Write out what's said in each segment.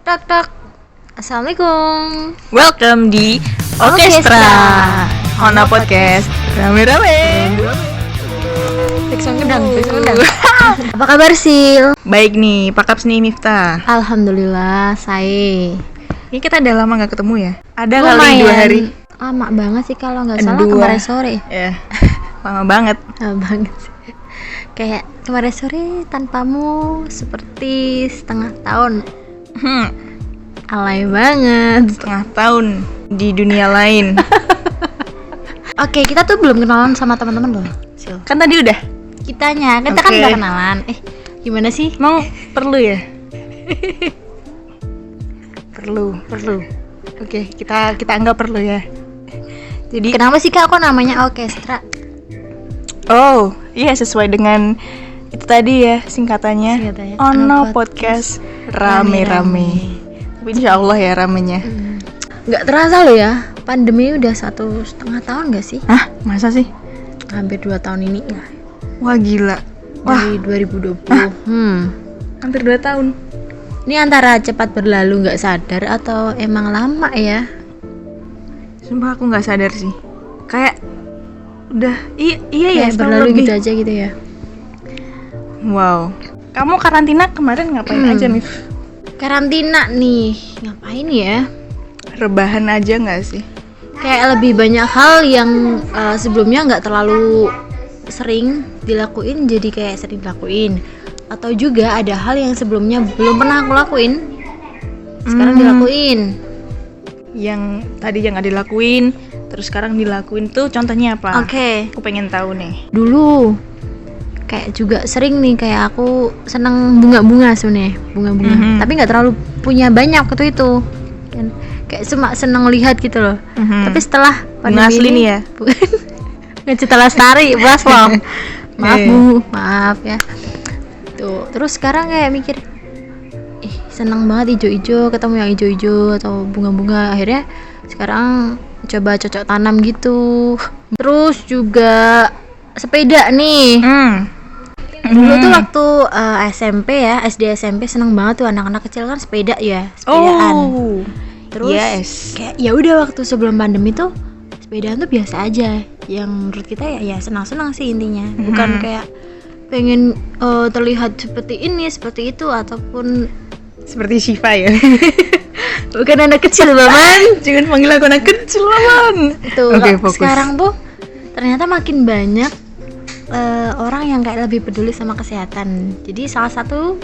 Tak tak. Assalamualaikum. Welcome di Orkestra Hona Podcast rame-rame. Tekson kendang. Apa kabar Sil? Baik nih, Pak Kaps nih Miftah. Alhamdulillah, saya. Ini kita udah lama gak ketemu ya? Ada Lumayan. kali 2 hari. Lama banget sih kalau nggak salah 2. kemarin sore. Ya, lama banget. Lama banget sih. Kayak kemarin sore tanpamu seperti setengah tahun. Alay banget. Setengah tahun di dunia lain. Oke, kita tuh belum kenalan sama teman-teman loh, Sil. Kan tadi udah. Kita kan Oke. udah kenalan. Gimana sih? Mau perlu ya? Perlu. Oke, kita anggap perlu ya. Jadi Kenapa sih Kak kok namanya orkestra? oh, iya sesuai dengan itu tadi ya singkatannya. Singkatannya. Ono Ono Podcast rame-rame. Tapi insya Allah ya ramenya. Nggak terasa loh ya, pandemi udah 1,5 tahun nggak sih? Hah? Masa sih? Hampir 2 tahun ini ya. Wah gila. Wah, Dari 2020. hampir 2 tahun. Ini antara cepat berlalu nggak sadar atau emang lama ya? Sumpah aku nggak sadar sih. Kayak udah iya ya Kayak setahun berlalu lebih. gitu aja gitu ya. Wow. Kamu karantina kemarin ngapain aja, Mif? Karantina nih, ngapain ya? Rebahan aja nggak sih? Kayak lebih banyak hal yang sebelumnya nggak terlalu sering dilakuin jadi kayak sering dilakuin, atau juga ada hal yang sebelumnya belum pernah aku lakuin sekarang dilakuin. Yang tadi yang nggak dilakuin, terus sekarang dilakuin tuh contohnya apa? Oke. Aku pengen tahu nih. Dulu kayak juga sering nih, kayak aku seneng bunga-bunga sebenarnya, bunga-bunga. Tapi nggak terlalu punya banyak waktu itu. Dan kayak cuma seneng lihat gitu loh. Tapi setelah Bunga asli nih ya? Ngecita Lestari, bos loh. Maaf Iya. Bu, maaf ya. Tuh, terus sekarang kayak mikir, seneng banget ijo-ijo, ketemu yang ijo-ijo atau bunga-bunga. Akhirnya sekarang coba cocok tanam gitu. Terus juga sepeda nih. Dulu tuh waktu SMP ya, SD SMP seneng banget tuh anak-anak kecil kan sepeda ya, sepedaan. Oh. Terus Yes. kayak ya udah waktu sebelum pandemi tuh sepedaan tuh biasa aja. Yang menurut kita ya senang-senang sih intinya. Bukan kayak pengen terlihat seperti ini, seperti itu, ataupun Seperti Shiva ya. bukan anak kecil Baman. Jangan panggil aku anak kecil, Maman. Tuh, Oke, fokus. sekarang tuh ternyata makin banyak orang yang kayak lebih peduli sama kesehatan. Jadi salah satu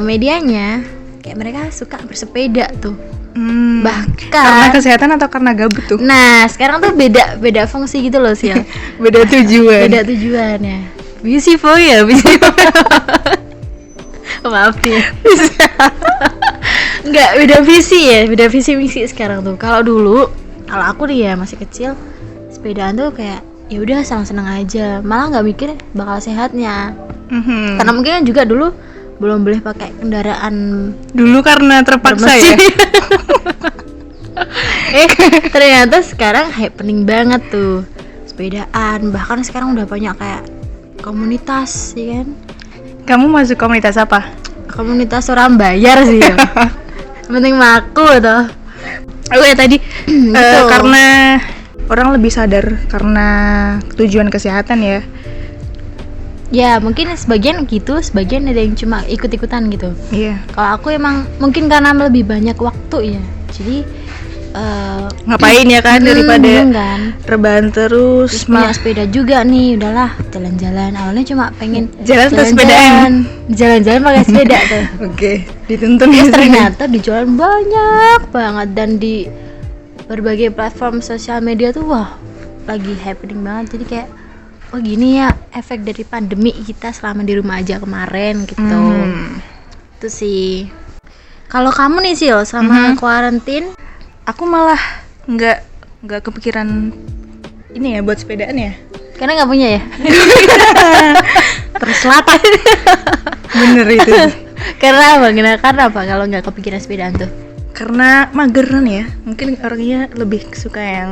medianya kayak mereka suka bersepeda tuh. Karena Bahkan kesehatan atau karena gabut tuh? nah, sekarang tuh beda fungsi gitu loh sih. Beda tujuan. Beda tujuannya. Beautiful ya, beautiful. Maaf nih. Enggak, beda visi misi sekarang tuh. Kalau aku nih ya masih kecil, sepedaan tuh kayak ya udah senang-senang aja, malah nggak mikir bakal sehatnya. Karena mungkin kan juga dulu belum boleh pakai kendaraan Dulu karena terpaksa ya. Ternyata sekarang happening banget tuh sepedaan. Bahkan sekarang udah banyak kayak komunitas, ya kan? Kamu masuk komunitas apa? Komunitas orang bayar sih ya. Penting maku tuh. Oh ya tadi Gitu. karena orang lebih sadar karena tujuan kesehatan ya. Ya mungkin sebagian gitu, sebagian ada yang cuma ikut-ikutan gitu. Iya. Kalau aku emang mungkin karena lebih banyak waktu ya, jadi Ngapain ya kan daripada bingung kan. rebahan terus Punya sepeda juga nih, udahlah jalan-jalan. Awalnya cuma pengen Jalan atau sepedaan? jalan-jalan pakai sepeda tuh. Oke, dituntun Terus ya. ternyata dijual banyak banget, dan di berbagai platform sosial media tuh wah lagi happening banget. Jadi kayak oh gini ya efek dari pandemi kita selama di rumah aja kemarin gitu. Itu sih. Kalau kamu nih Sil selama kuarantin, Aku malah nggak kepikiran ini ya buat sepedaan ya. karena nggak punya ya. Terselatan. Bener itu. Karena apa kalau nggak kepikiran sepedaan tuh? Karena mageran ya. Mungkin orangnya lebih suka yang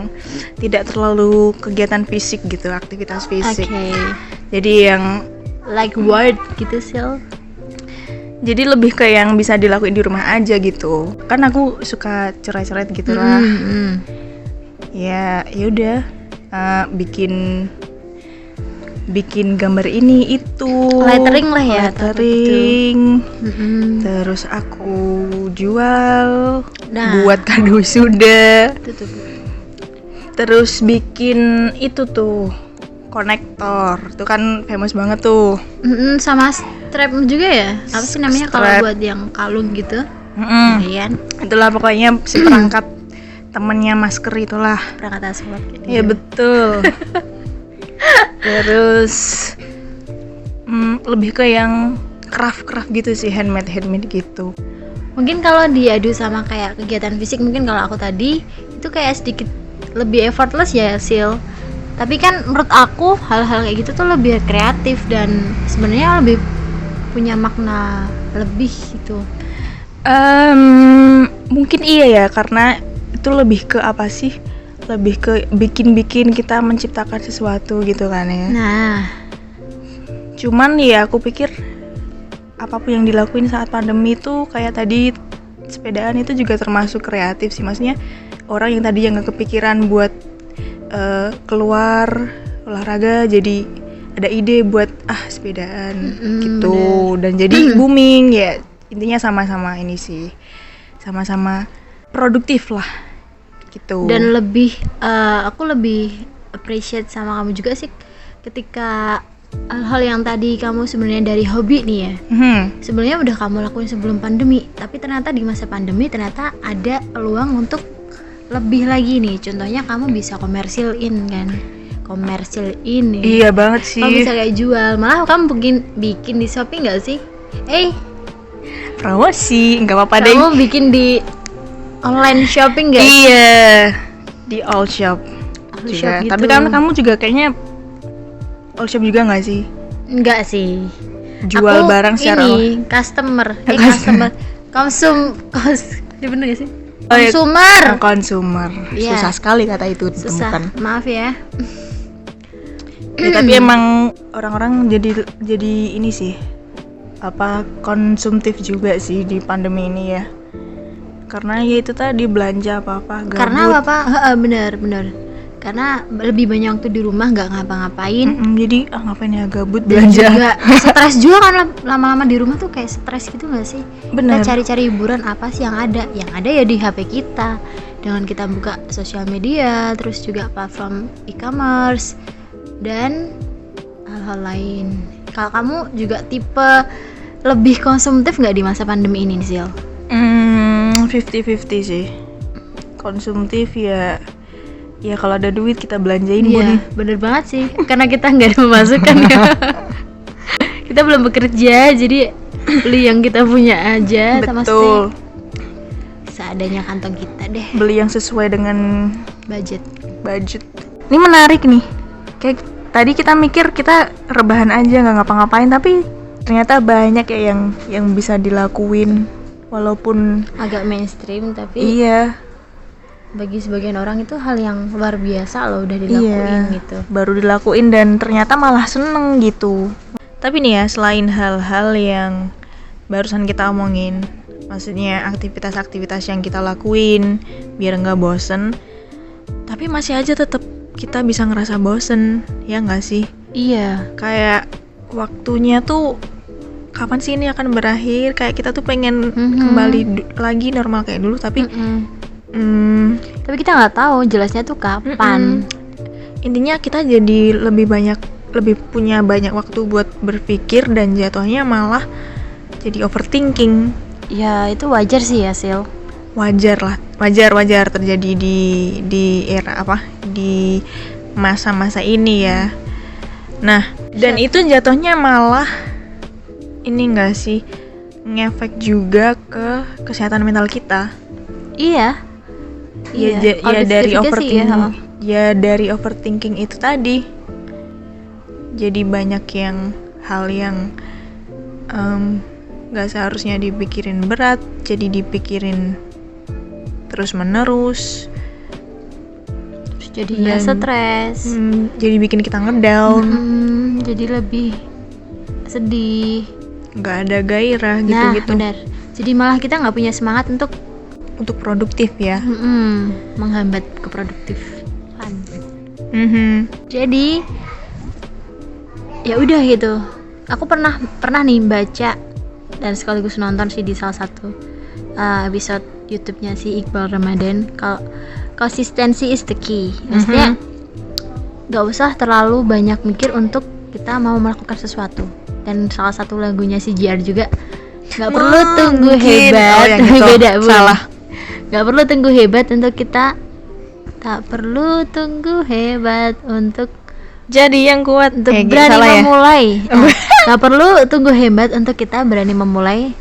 tidak terlalu kegiatan fisik gitu, aktivitas fisik. Oke. Jadi yang Like what gitu Sil? Jadi lebih ke yang bisa dilakuin di rumah aja gitu. Kan aku suka coret-coret gitu lah. Ya udah, bikin gambar ini itu. Lettering lah ya. Lettering. Terus aku jual buat kado wisuda. Itu tuh. Terus bikin itu tuh konektor. Itu kan famous banget tuh. Sama strap juga ya. Apa sih namanya kalau buat yang kalung gitu? Iya. Itulah pokoknya si perangkat temennya masker itulah. Perangkat aswad gitu. Iya betul. Terus lebih ke yang craft gitu sih, handmade gitu. Mungkin kalau diadu sama kayak kegiatan fisik, mungkin kalau aku tadi itu kayak sedikit lebih effortless ya, Sil. Tapi kan menurut aku hal-hal kayak gitu tuh lebih kreatif dan sebenarnya lebih punya makna lebih gitu. Mungkin iya ya, karena itu lebih ke apa sih? Lebih ke bikin kita menciptakan sesuatu gitu kan ya. Nah, cuman ya aku pikir apapun yang dilakuin saat pandemi itu kayak tadi sepedaan itu juga termasuk kreatif sih. Maksudnya orang yang tadi yang gak kepikiran buat keluar olahraga jadi ada ide buat sepedaan gitu. Dan jadi booming ya. Intinya sama-sama ini sih, sama-sama produktif lah gitu. Dan aku lebih appreciate sama kamu juga sih ketika hal-hal yang tadi kamu sebenarnya dari hobi nih ya, sebenarnya udah kamu lakuin sebelum pandemi, tapi ternyata di masa pandemi ternyata ada peluang untuk lebih lagi nih. Contohnya kamu bisa komersilin kan, Iya banget sih. Kamu bisa kayak jual, malah kamu bikin di Shopee nggak sih? Promosi nggak apa-apa deh. Kamu bikin di online shopping nggak? Iya, di all shop juga. Gitu. Tapi kamu juga kayaknya all shop juga nggak sih? Enggak sih. Jual aku barang secara customer. Bener gak sih? Konsumer. Yeah. Susah sekali kata itu susah. ditemukan. Maaf ya. Ya, tapi emang orang-orang jadi ini sih, konsumtif juga sih di pandemi ini ya. Karena ya itu tadi belanja apa-apa gabut. Karena bener. Karena lebih banyak waktu di rumah nggak ngapa-ngapain. Jadi ngapain ya, gabut belanja. Juga stres juga kan, lama-lama di rumah tuh kayak stres gitu nggak sih? Bener. Kita cari-cari hiburan apa sih yang ada ya di HP kita. Dengan kita buka sosial media, terus juga platform e-commerce dan hal-hal lain. Kalau kamu juga tipe lebih konsumtif nggak di masa pandemi ini, Sil? 50-50 sih. Konsumtif ya kalau ada duit kita belanjain. Iya, bener banget sih. Karena kita nggak ada pemasukan ya. Kita belum bekerja, jadi beli yang kita punya aja. Betul. Seadanya kantong kita deh. Beli yang sesuai dengan budget. Ini menarik nih. Kayak tadi kita mikir kita rebahan aja nggak ngapa-ngapain, tapi ternyata banyak ya yang bisa dilakuin walaupun agak mainstream, tapi iya, bagi sebagian orang itu hal yang luar biasa loh udah dilakuin gitu. Baru dilakuin dan ternyata malah seneng gitu. Tapi nih ya, selain hal-hal yang barusan kita omongin, maksudnya aktivitas-aktivitas yang kita lakuin biar nggak bosen, tapi masih aja tetap kita bisa ngerasa bosen, ya nggak sih? Iya. Kayak waktunya tuh kapan sih ini akan berakhir? Kayak kita tuh pengen kembali lagi normal kayak dulu, tapi tapi kita nggak tahu jelasnya tuh kapan. Intinya kita jadi lebih punya banyak waktu buat berpikir dan jatuhnya malah jadi overthinking. Ya itu wajar sih ya, Sil. Wajar terjadi di era di masa-masa ini ya. Nah, dan itu jatuhnya malah ini enggak sih ngefek juga ke kesehatan mental kita. Iya. Dari overthinking. Dari overthinking itu tadi. Jadi banyak hal yang gak seharusnya dipikirin berat, jadi dipikirin terus menerus. Jadinya stres. Jadi bikin kita ngedown. Jadi lebih sedih. nggak ada gairah Nah, gitu-gitu. benar. Jadi malah kita nggak punya semangat untuk Produktif ya. menghambat keproduktifan. Jadi ya udah gitu. Aku pernah nih baca dan sekaligus nonton sih di salah satu episode YouTube-nya si Iqbal Ramadan. Kalau konsistensi is the key. Maksudnya nggak usah terlalu banyak mikir untuk kita mau melakukan sesuatu. Dan salah satu lagunya si JR juga nggak perlu tunggu hebat. Beda Bu. Salah. Nggak perlu tunggu hebat untuk kita. Tak perlu tunggu hebat untuk Jadi yang kuat untuk berani salah ya? memulai. Nggak perlu tunggu hebat untuk kita berani memulai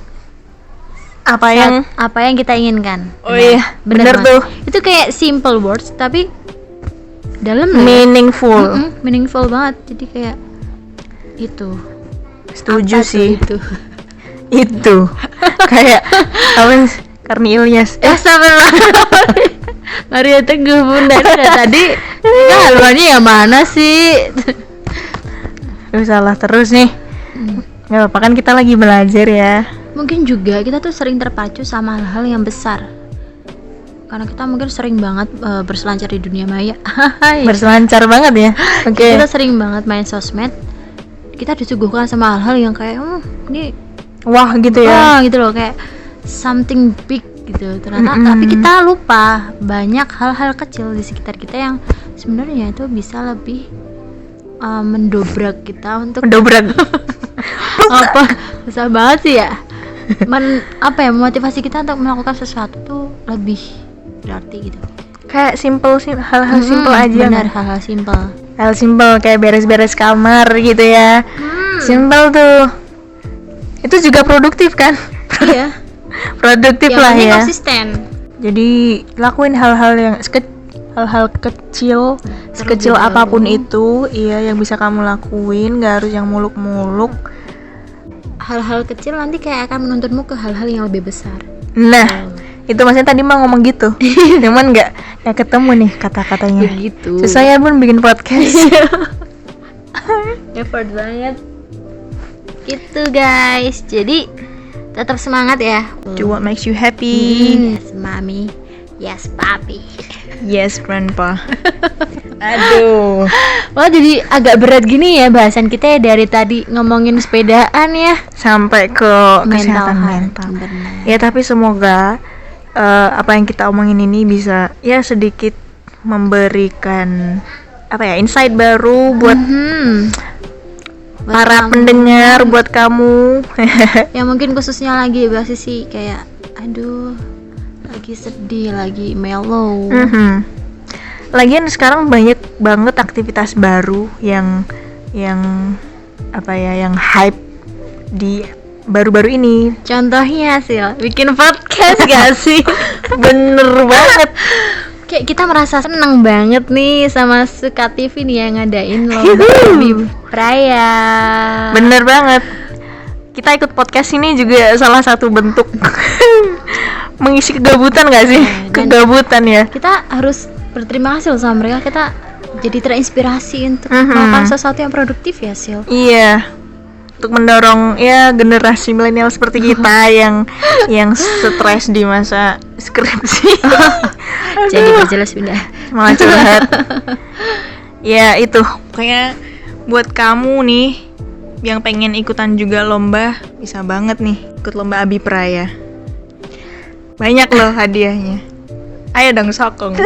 Apa yang kita inginkan. Oh iya, bener Mas. tuh. Itu kayak simple words tapi dalam meaningful. meaningful banget. Jadi kayak itu. Setuju Apa tuh sih. Itu. Kayak apa Karni Ilyas. Maria Teguh Bunda itu dari tadi. Nah, haluannya yang mana sih? Salah terus nih. Nggak apa-apa kan kita lagi belajar ya. Mungkin juga kita tuh sering terpacu sama hal-hal yang besar. Karena kita mungkin sering banget berselancar di dunia maya. Berselancar banget ya. Oke. Kita sering banget main sosmed. Kita disuguhkan sama hal-hal yang kayak ini Wah gitu ya. wah gitu loh, kayak something big gitu. Ternyata tapi kita lupa banyak hal-hal kecil di sekitar kita yang sebenarnya itu bisa lebih mendobrak kita untuk Mendobrak. apa susah banget sih ya. Memotivasi kita untuk melakukan sesuatu tuh lebih berarti gitu. Kayak hal-hal simple aja. Benar, kan? hal-hal simple. Hal simple kayak beres-beres kamar gitu ya. Simple tuh. Itu juga produktif kan? Iya. Produktif Yang lah penting ya. konsisten. Jadi lakuin hal-hal kecil, sekecil Terlebih apapun dahulu. itu, iya yang bisa kamu lakuin, gak harus yang muluk-muluk. Hal-hal kecil nanti kayak akan menuntunmu ke hal-hal yang lebih besar. Nah, itu maksudnya tadi mah ngomong gitu. Cuman nggak ketemu nih kata-katanya. Begitu. Susah ya Bun bikin podcast. Effort banget. Gitu guys. Jadi tetap semangat ya. Do what makes you happy. Yes, mami. Yes, papi. Yes, grandpa. Aduh. Wah, jadi agak berat gini ya bahasan kita ya, dari tadi ngomongin sepedaan ya Sampai ke kesehatan health. mental. Benar. Ya tapi semoga apa yang kita omongin ini bisa ya sedikit memberikan insight baru buat Buat para kamu. pendengar, buat kamu. Ya mungkin khususnya lagi sih kayak aduh lagi sedih, lagi mellow. Lagian sekarang banyak banget aktivitas baru yang hype di baru-baru ini. Contohnya sih bikin podcast gak sih? Bener banget. Kayak kita merasa seneng banget nih sama Suka TV nih yang ngadain lomba Abi Praya. Bener banget. Kita ikut podcast ini juga salah satu bentuk mengisi kegabutan gak sih? Dan Kegabutan ya. Kita harus berterima kasih loh sama mereka. Kita jadi terinspirasi untuk melakukan sesuatu yang produktif ya Sil. Iya. Untuk mendorong ya generasi milenial seperti kita yang stres di masa skripsi. Jadi berjelas bunda. Malah curhat. Ya itu pokoknya buat kamu nih yang pengen ikutan juga lomba, bisa banget nih ikut lomba Abi Praya. Banyak loh hadiahnya. Ayo dong sokong.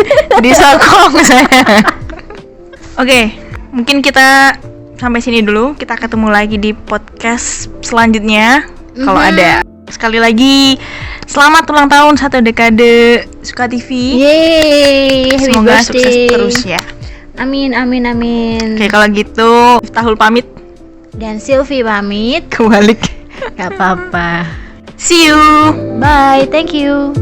Disokong saya. Oke, mungkin kita sampai sini dulu. Kita ketemu lagi di podcast selanjutnya kalau ada. Sekali lagi selamat ulang tahun 1 dekade Suka TV. Yeay, happy Semoga birthday. sukses terus ya. Amin, amin, amin. Oke, kalau gitu Miftahul pamit. Dan Sylvie pamit. Kebalik. Gak apa-apa. See you. Bye, thank you.